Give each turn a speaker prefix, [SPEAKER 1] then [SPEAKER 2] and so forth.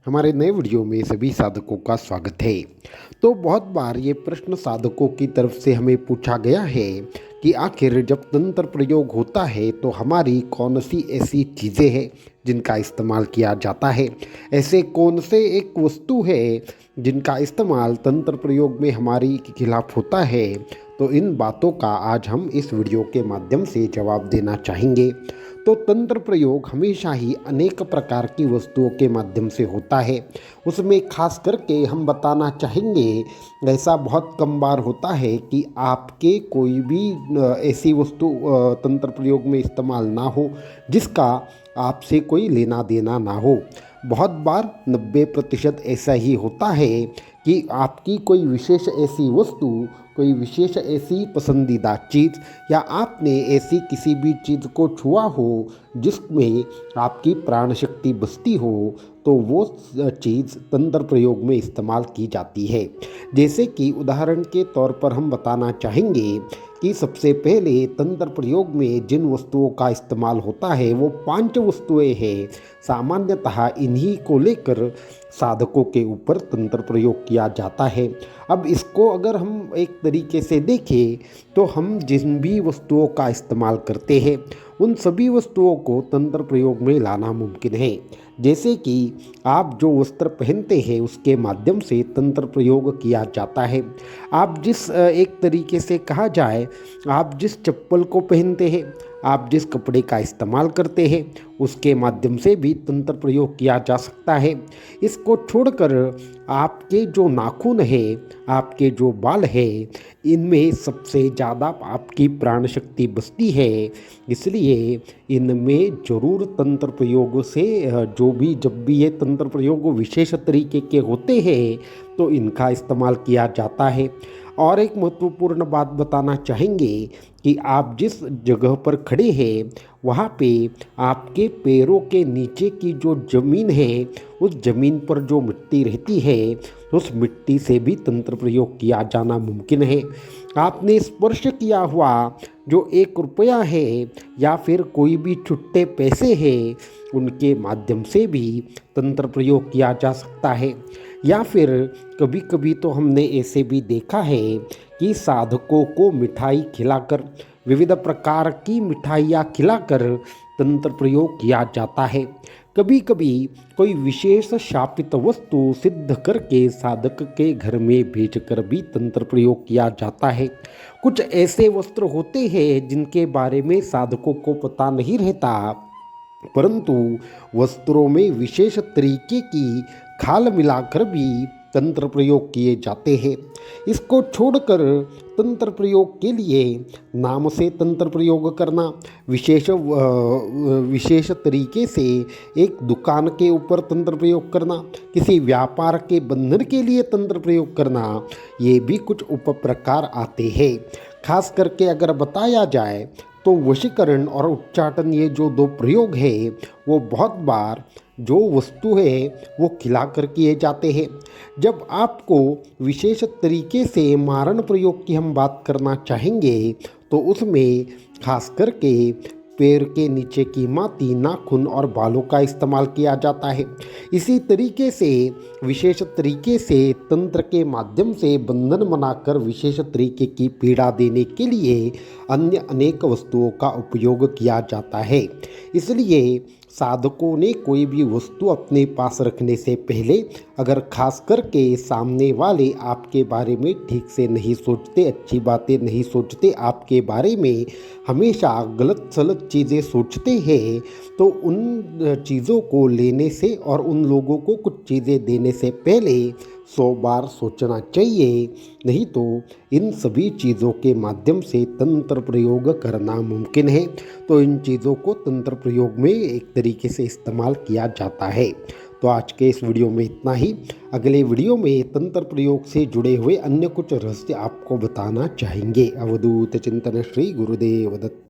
[SPEAKER 1] हमारे नए वीडियो में सभी साधकों का स्वागत है। तो बहुत बार ये प्रश्न साधकों की तरफ से हमें पूछा गया है कि आखिर जब तंत्र प्रयोग होता है तो हमारी कौन सी ऐसी चीज़ें हैं जिनका इस्तेमाल किया जाता है। ऐसे कौन से एक वस्तु है जिनका इस्तेमाल तंत्र प्रयोग में हमारी खिलाफ होता है। तो इन बातों का आज हम इस वीडियो के माध्यम से जवाब देना चाहेंगे। तो तंत्र प्रयोग हमेशा ही अनेक प्रकार की वस्तुओं के माध्यम से होता है। उसमें खास करके हम बताना चाहेंगे, ऐसा बहुत कम बार होता है कि आपके कोई भी ऐसी वस्तु तंत्र प्रयोग में इस्तेमाल ना हो जिसका आपसे कोई लेना देना ना हो। बहुत बार 90% ऐसा ही होता है कि आपकी कोई विशेष ऐसी वस्तु, कोई विशेष ऐसी पसंदीदा चीज़ या आपने ऐसी किसी भी चीज़ को छुआ हो जिसमें आपकी प्राण शक्ति बसती हो, तो वो चीज़ तंत्र प्रयोग में इस्तेमाल की जाती है। जैसे कि उदाहरण के तौर पर हम बताना चाहेंगे कि सबसे पहले तंत्र प्रयोग में जिन वस्तुओं का इस्तेमाल होता है वो 5 वस्तुएं हैं। सामान्यतः इन्हीं को लेकर साधकों के ऊपर तंत्र प्रयोग किया जाता है। अब इसको अगर हम एक तरीके से देखें तो हम जिन भी वस्तुओं का इस्तेमाल करते हैं उन सभी वस्तुओं को तंत्र प्रयोग में लाना मुमकिन है। जैसे कि आप जो वस्त्र पहनते हैं उसके माध्यम से तंत्र प्रयोग किया जाता है। आप जिस एक तरीके से कहा जाए, आप जिस चप्पल को पहनते हैं, आप जिस कपड़े का इस्तेमाल करते हैं उसके माध्यम से भी तंत्र प्रयोग किया जा सकता है। इसको छोड़कर आपके जो नाखून है, आपके जो बाल है, इनमें सबसे ज़्यादा आपकी प्राण शक्ति बसती है, इसलिए इनमें ज़रूर तंत्र प्रयोग से जब भी ये तंत्र प्रयोग विशेष तरीके के होते हैं तो इनका इस्तेमाल किया जाता है। और एक महत्वपूर्ण बात बताना चाहेंगे कि आप जिस जगह पर खड़े हैं वहाँ पे आपके पैरों के नीचे की जो ज़मीन है उस ज़मीन पर जो मिट्टी रहती है उस मिट्टी से भी तंत्र प्रयोग किया जाना मुमकिन है। आपने स्पर्श किया हुआ जो 1 रुपया है या फिर कोई भी छुट्टे पैसे हैं उनके माध्यम से भी तंत्र प्रयोग किया जा सकता है। या फिर कभी कभी तो हमने ऐसे भी देखा है कि साधकों को मिठाई खिलाकर, विविध प्रकार की मिठाइयाँ खिलाकर तंत्र प्रयोग किया जाता है। कभी कभी कोई विशेष शापित वस्तु सिद्ध करके साधक के घर में भेजकर भी तंत्र प्रयोग किया जाता है। कुछ ऐसे वस्त्र होते हैं जिनके बारे में साधकों को पता नहीं रहता, परंतु वस्त्रों में विशेष तरीके की खाल मिलाकर भी तंत्र प्रयोग किए जाते हैं। इसको छोड़कर तंत्र प्रयोग के लिए नाम से तंत्र प्रयोग करना, विशेष तरीके से एक दुकान के ऊपर तंत्र प्रयोग करना, किसी व्यापार के बंधन के लिए तंत्र प्रयोग करना, ये भी कुछ उपप्रकार आते हैं। खास करके अगर बताया जाए तो वशीकरण और उच्चाटन, ये जो 2 प्रयोग है वो बहुत बार जो वस्तु है वो खिलाकर किए जाते हैं। जब आपको विशेष तरीके से मारण प्रयोग की हम बात करना चाहेंगे तो उसमें खास करके पैर के नीचे की माटी, नाखून और बालों का इस्तेमाल किया जाता है। इसी तरीके से विशेष तरीके से तंत्र के माध्यम से बंधन बनाकर विशेष तरीके की पीड़ा देने के लिए अन्य अनेक वस्तुओं का उपयोग किया जाता है। इसलिए साधकों ने कोई भी वस्तु अपने पास रखने से पहले अगर खास करके सामने वाले आपके बारे में ठीक से नहीं सोचते, अच्छी बातें नहीं सोचते, आपके बारे में हमेशा गलत सलत चीज़ें सोचते हैं, तो उन चीज़ों को लेने से और उन लोगों को कुछ चीज़ें देने से पहले 100 बार सोचना चाहिए। नहीं तो इन सभी चीज़ों के माध्यम से तंत्र प्रयोग करना मुमकिन है। तो इन चीज़ों को तंत्र प्रयोग में एक तरीके से इस्तेमाल किया जाता है। तो आज के इस वीडियो में इतना ही। अगले वीडियो में तंत्र प्रयोग से जुड़े हुए अन्य कुछ रहस्य आपको बताना चाहेंगे। अवधूत चिंतन श्री गुरुदेव दत्त।